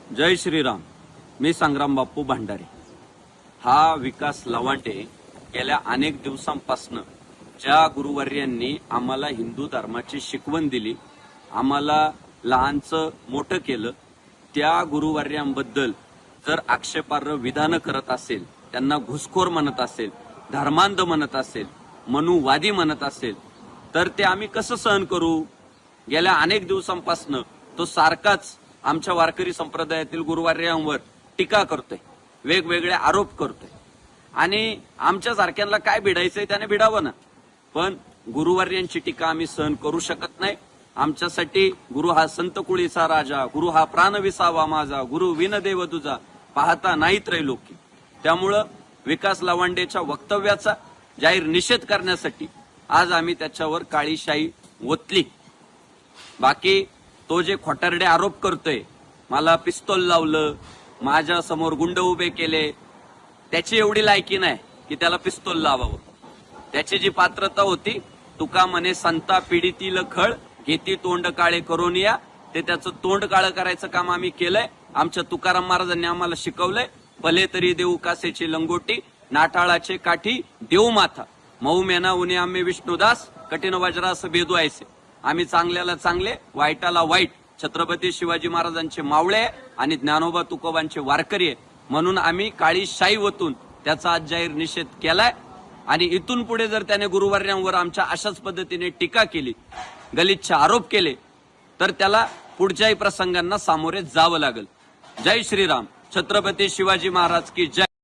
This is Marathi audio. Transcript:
जय श्रीराम. मी संग्राम बाप्पू भांडारे. हा विकास लवांडे गेल्या अनेक दिवसांपासून ज्या गुरुवर्यांनी आम्हाला हिंदू धर्माची शिकवण दिली, आम्हाला लहानचं मोठं केलं, त्या गुरुवर्यांबद्दल जर आक्षेपार्ह विधानं करत असेल, त्यांना घुसखोर म्हणत असेल, धर्मांध म्हणत असेल, मनुवादी म्हणत असेल, तर ते आम्ही कसं सहन करू? गेल्या अनेक दिवसांपासून तो सारखाच आमच्या वारकरी संप्रदायातील गुरुवर्यांवर टीका करतोय, वेगवेगळे आरोप करतोय. आणि आमच्या सारख्यांना काय भिडायचंय त्याने भिडावं ना, पण गुरुवर्यांची टीका आम्ही सहन करू शकत नाही. आमच्यासाठी गुरु हा संत कुळीचा राजा, गुरु हा प्राण विसावा माझा, गुरु विनदेव तुझा पाहता नाही त्रैलोकी. त्यामुळं विकास लवांडेच्या वक्तव्याचा जाहीर निषेध करण्यासाठी आज आम्ही त्याच्यावर काळी शाई ओतली. बाकी तो जे खोटारडे आरोप करतोय, मला पिस्तोल लावलं, माझ्या समोर गुंड उभे केले, त्याची एवढी लायकी नाही की त्याला पिस्तोल लावावं. त्याची जी पात्रता होती, तुका म्हणे संता पीडितील खळ घेती तोंड काळे करून या, ते त्याचं तोंड काळं करायचं काम आम्ही केलंय. आमच्या तुकाराम महाराजांनी आम्हाला शिकवलंय, भले तरी देऊ कासेची लंगोटी, नाठाळाचे काठी देऊ माथा, मऊ मेना उन्हे आम्ही विष्णुदास, कठीण वज्रास भेदवायचे. आम्ही चांगल्याला चांगले, वाईटाला वाईट, छत्रपती शिवाजी महाराजांचे मावळे आणि ज्ञानोबा तुकोबांचे वारकरी आहे म्हणून आम्ही काळी शाई ओतून त्याचा आज जाहीर निषेध केलाय. आणि इथून पुढे जर त्याने गुरुवर्यांवर आमच्या अशाच पद्धतीने टीका केली, गलिच्छ आरोप केले, तर त्याला पुढच्याही प्रसंगांना सामोरे जावं लागेल. जय श्रीराम. छत्रपती शिवाजी महाराज की जय.